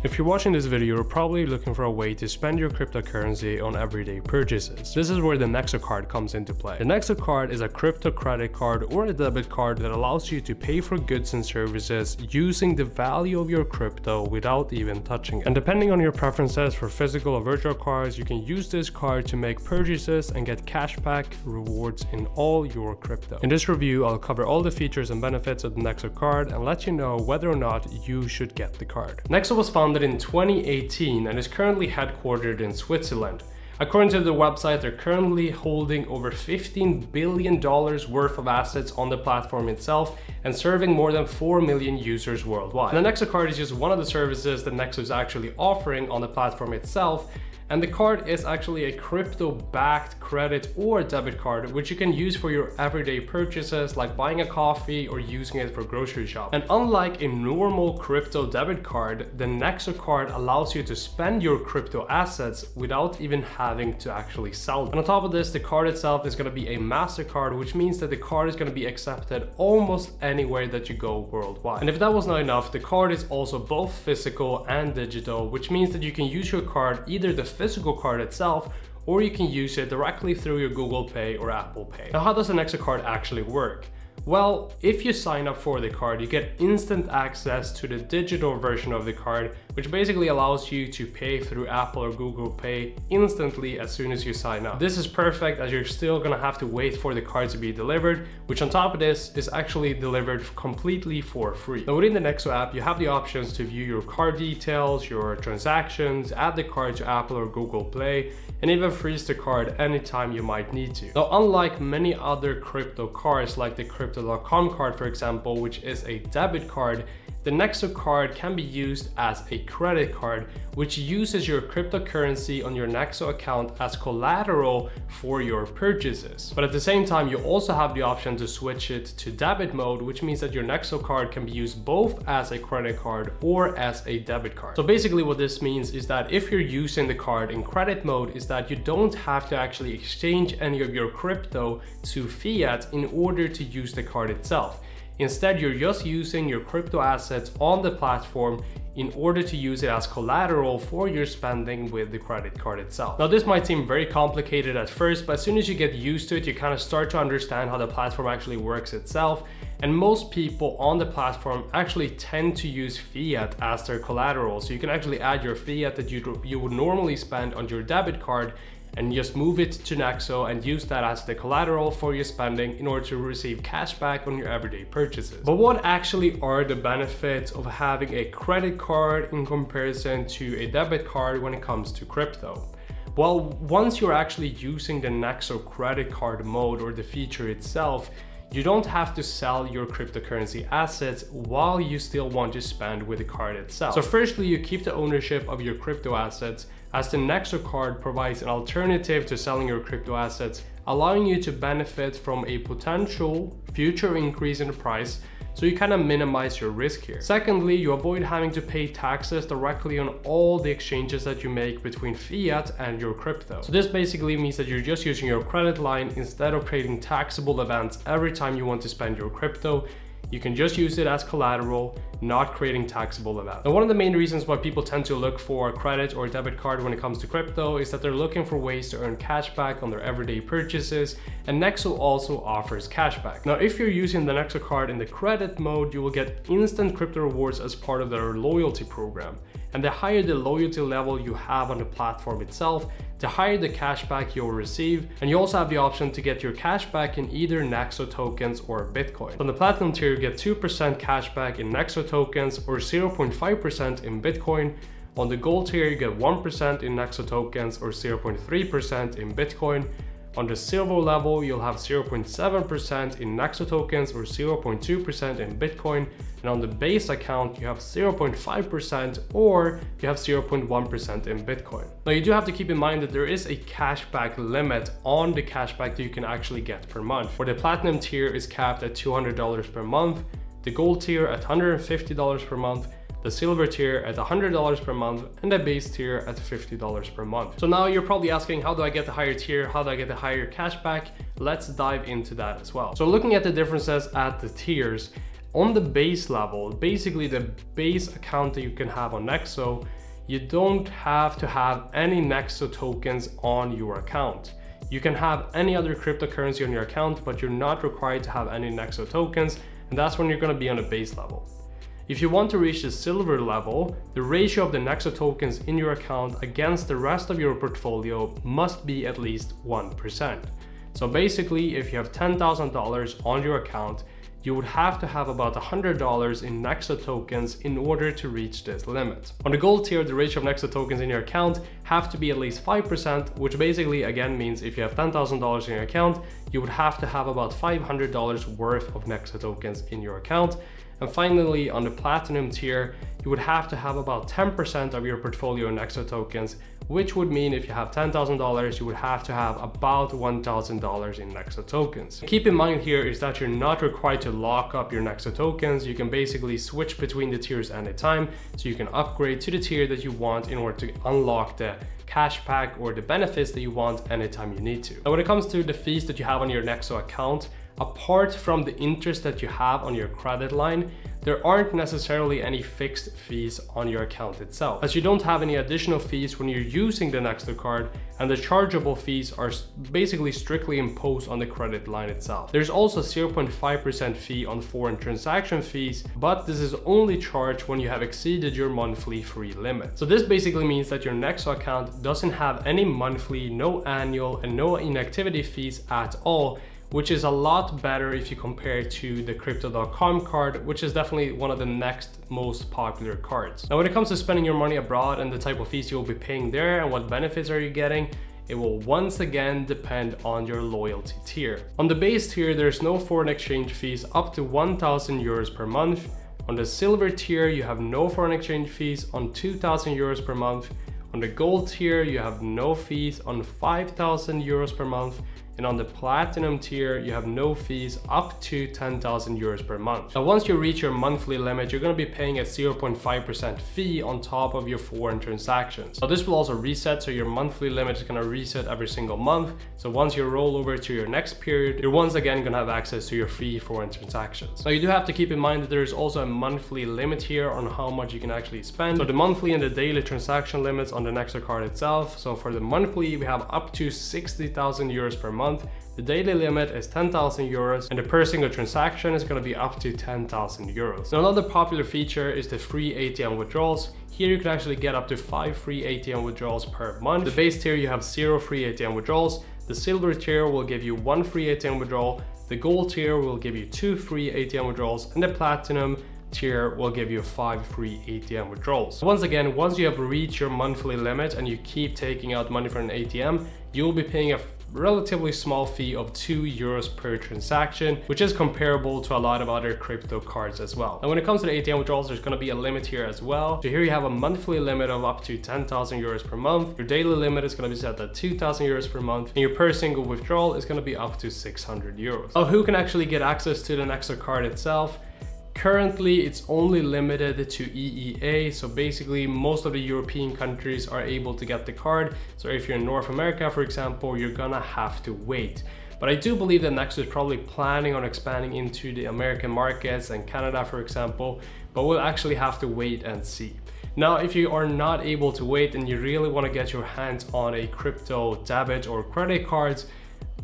If you're watching this video, you're probably looking for a way to spend your cryptocurrency on everyday purchases. This is where the Nexo Card comes into play. The Nexo Card is a crypto credit card or a debit card that allows you to pay for goods and services using the value of your crypto without even touching it. And depending on your preferences for physical or virtual cards, you can use this card to make purchases and get cashback rewards in all your crypto. In this review, I'll cover all the features and benefits of the Nexo Card and let you know whether or not you should get the card. Nexo was founded in 2018 and is currently headquartered in Switzerland. According to the website, they're currently holding over $15 billion worth of assets on the platform itself and serving more than 4 million users worldwide. And the Nexo Card is just one of the services that Nexo is actually offering on the platform itself. And the card is actually a crypto-backed credit or debit card, which you can use for your everyday purchases like buying a coffee or using it for grocery shopping. And unlike a normal crypto debit card, the Nexo Card allows you to spend your crypto assets without even having to actually sell them. And on top of this, the card itself is going to be a MasterCard, which means that the card is going to be accepted almost anywhere that you go worldwide. And if that was not enough, the card is also both physical and digital, which means that you can use your card, either the physical card itself, or you can use it directly through your Google Pay or Apple Pay. Now, how does the Nexo Card actually work? Well, if you sign up for the card, you get instant access to the digital version of the card, which basically allows you to pay through Apple or Google Pay instantly as soon as you sign up. This is perfect as you're still gonna have to wait for the card to be delivered, which on top of this is actually delivered completely for free. Now within the Nexo app, you have the options to view your card details, your transactions, add the card to Apple or Google Play, and even freeze the card anytime you might need to. Now, unlike many other crypto cards like the Crypto.com card, for example, which is a debit card, the Nexo Card can be used as a credit card, which uses your cryptocurrency on your Nexo account as collateral for your purchases. But at the same time, you also have the option to switch it to debit mode, which means that your Nexo Card can be used both as a credit card or as a debit card. So basically what this means is that if you're using the card in credit mode, is that you don't have to actually exchange any of your crypto to fiat in order to use the card itself. Instead, you're just using your crypto assets on the platform in order to use it as collateral for your spending with the credit card itself. Now, this might seem very complicated at first, but as soon as you get used to it, you kind of start to understand how the platform actually works itself. And most people on the platform actually tend to use fiat as their collateral. So you can actually add your fiat that you would normally spend on your debit card and just move it to Nexo and use that as the collateral for your spending in order to receive cash back on your everyday purchases. But what actually are the benefits of having a credit card in comparison to a debit card when it comes to crypto? Well, once you're actually using the Nexo credit card mode or the feature itself, you don't have to sell your cryptocurrency assets while you still want to spend with the card itself. So firstly, you keep the ownership of your crypto assets, as the Nexo Card provides an alternative to selling your crypto assets, allowing you to benefit from a potential future increase in the price, so you kind of minimize your risk here. Secondly, you avoid having to pay taxes directly on all the exchanges that you make between fiat and your crypto. So this basically means that you're just using your credit line instead of creating taxable events every time you want to spend your crypto. You can just use it as collateral, not creating taxable events. Now, one of the main reasons why people tend to look for a credit or debit card when it comes to crypto is that they're looking for ways to earn cash back on their everyday purchases, and Nexo also offers cashback. Now, if you're using the Nexo Card in the credit mode, you will get instant crypto rewards as part of their loyalty program. And the higher the loyalty level you have on the platform itself, the higher the cashback you'll receive. And you also have the option to get your cashback in either Nexo tokens or Bitcoin. On the Platinum tier, you get 2% cashback in Nexo tokens or 0.5% in Bitcoin. On the Gold tier, you get 1% in Nexo tokens or 0.3% in Bitcoin. On the Silver level, you'll have 0.7% in Nexo tokens or 0.2% in Bitcoin. And on the base account, you have 0.5% or you have 0.1% in Bitcoin. Now, you do have to keep in mind that there is a cashback limit on the cashback that you can actually get per month. For the Platinum tier is capped at $200 per month, the Gold tier at $150 per month, the Silver tier at $100 per month, and the base tier at $50 per month. So now you're probably asking, how do I get the higher tier? How do I get the higher cashback? Let's dive into that as well. So looking at the differences at the tiers, on the base level, basically the base account that you can have on Nexo, you don't have to have any Nexo tokens on your account. You can have any other cryptocurrency on your account, but you're not required to have any Nexo tokens, and that's when you're going to be on a base level. If you want to reach the silver level, the ratio of the Nexo tokens in your account against the rest of your portfolio must be at least 1%. So basically, if you have $10,000 on your account, you would have to have about $100 in Nexo tokens in order to reach this limit. On the gold tier, the ratio of Nexo tokens in your account have to be at least 5%, which basically again means if you have $10,000 in your account, you would have to have about $500 worth of Nexo tokens in your account. And finally, on the platinum tier, you would have to have about 10% of your portfolio in Nexo tokens, which would mean if you have $10,000, you would have to have about $1,000 in Nexo tokens. Keep in mind here is that you're not required to lock up your Nexo tokens. You can basically switch between the tiers anytime, so you can upgrade to the tier that you want in order to unlock the cashback or the benefits that you want anytime you need to. Now, when it comes to the fees that you have on your Nexo account, apart from the interest that you have on your credit line, there aren't necessarily any fixed fees on your account itself, as you don't have any additional fees when you're using the Nexo card, and the chargeable fees are basically strictly imposed on the credit line itself. There's also 0.5% fee on foreign transaction fees, but this is only charged when you have exceeded your monthly free limit. So this basically means that your Nexo account doesn't have any monthly, no annual, and no inactivity fees at all, which is a lot better if you compare to the Crypto.com card, which is definitely one of the next most popular cards. Now, when it comes to spending your money abroad and the type of fees you'll be paying there and what benefits are you getting, it will once again depend on your loyalty tier. On the base tier, there's no foreign exchange fees up to 1,000 euros per month. On the silver tier, you have no foreign exchange fees on 2,000 euros per month. On the gold tier, you have no fees on 5,000 euros per month. And on the platinum tier, you have no fees up to 10,000 euros per month. Now, once you reach your monthly limit, you're going to be paying a 0.5% fee on top of your foreign transactions. Now, this will also reset, so your monthly limit is going to reset every single month. So once you roll over to your next period, you're once again going to have access to your free foreign transactions. Now, you do have to keep in mind that there is also a monthly limit here on how much you can actually spend. So the monthly and the daily transaction limits on the Nexo card itself. So for the monthly, we have up to 60,000 euros per month. The daily limit is 10,000 euros, and the per single transaction is going to be up to 10,000 euros. Now, another popular feature is the free ATM withdrawals. Here you can actually get up to 5 free ATM withdrawals per month. The base tier, you have 0 free ATM withdrawals. The silver tier will give you 1 free ATM withdrawal. The gold tier will give you 2 free ATM withdrawals, and the platinum tier will give you 5 free ATM withdrawals. Once again, once you have reached your monthly limit and you keep taking out money from an ATM, you'll be paying a relatively small fee of 2 euros per transaction, which is comparable to a lot of other crypto cards as well. And when it comes to the ATM withdrawals, there's going to be a limit here as well. So here you have a monthly limit of up to 10,000 euros per month. Your daily limit is going to be set at 2,000 euros per month, and your per single withdrawal is going to be up to 600 euros. Now, who can actually get access to the Nexo card itself? Currently, it's only limited to EEA, so basically most of the European countries are able to get the card. So if you're in North America, for example, you're gonna have to wait. But I do believe that Nexo is probably planning on expanding into the American markets and Canada, for example, but we'll actually have to wait and see. Now, if you are not able to wait and you really want to get your hands on a crypto debit or credit cards,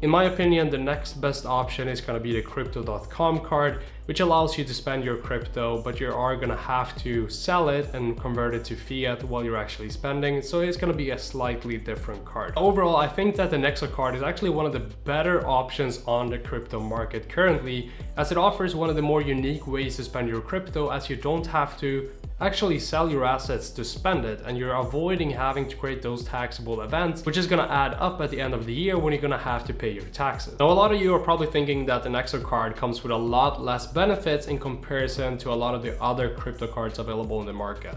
in my opinion, the next best option is going to be the Crypto.com card, which allows you to spend your crypto, but you are going to have to sell it and convert it to fiat while you're actually spending. So it's going to be a slightly different card. Overall, I think that the Nexo card is actually one of the better options on the crypto market currently, as it offers one of the more unique ways to spend your crypto, as you don't have to actually sell your assets to spend it, and you're avoiding having to create those taxable events, which is going to add up at the end of the year when you're going to have to pay your taxes. Now, a lot of you are probably thinking that the Nexo card comes with a lot less benefits in comparison to a lot of the other crypto cards available in the market.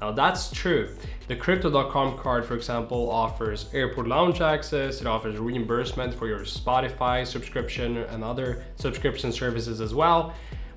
Now, that's true. The Crypto.com card, for example, offers airport lounge access, it offers reimbursement for your Spotify subscription and other subscription services as well.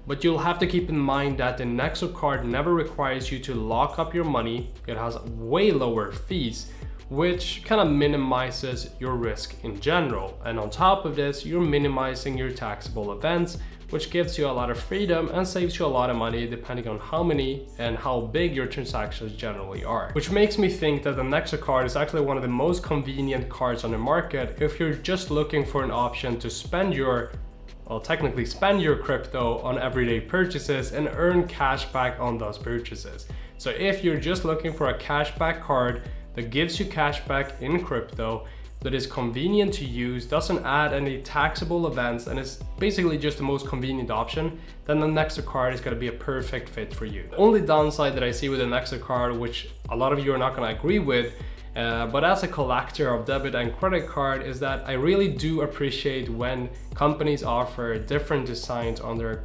But you'll have to keep in mind that the Nexo card never requires you to lock up your money. It has way lower fees, which kind of minimizes your risk in general. And on top of this, you're minimizing your taxable events, which gives you a lot of freedom and saves you a lot of money depending on how many and how big your transactions generally are. Which makes me think that the Nexo card is actually one of the most convenient cards on the market if you're just looking for an option to spend your technically spend your crypto on everyday purchases and earn cash back on those purchases. So if you're just looking for a cashback card that gives you cash back in crypto, that is convenient to use, doesn't add any taxable events, and is basically just the most convenient option, then the Nexo card is going to be a perfect fit for you. The only downside that I see with the Nexo card, which a lot of you are not going to agree with, but as a collector of debit and credit card, is that I really do appreciate when companies offer different designs on their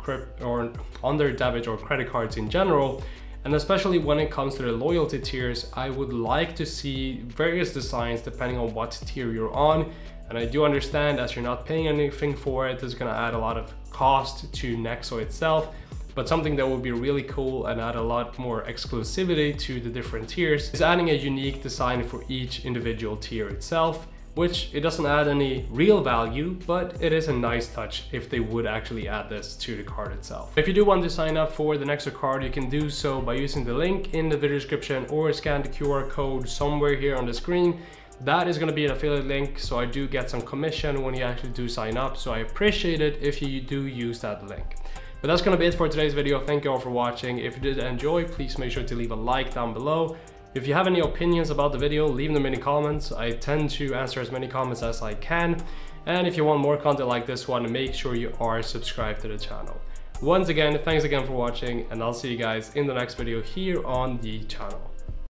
debit or credit cards in general. And especially when it comes to the loyalty tiers, I would like to see various designs depending on what tier you're on. And I do understand, as you're not paying anything for it, it's gonna add a lot of cost to Nexo itself. But something that would be really cool and add a lot more exclusivity to the different tiers is adding a unique design for each individual tier itself, which it doesn't add any real value, but it is a nice touch if they would actually add this to the card itself. If you do want to sign up for the Nexo card, you can do so by using the link in the video description or scan the QR code somewhere here on the screen. That is going to be an affiliate link, so I do get some commission when you actually do sign up, so I appreciate it if you do use that link. But that's going to be it for today's video. Thank you all for watching. If you did enjoy, please make sure to leave a like down below. If you have any opinions about the video, leave them in the comments. I tend to answer as many comments as I can. And if you want more content like this one, make sure you are subscribed to the channel. Once again, thanks again for watching, and I'll see you guys in the next video here on the channel.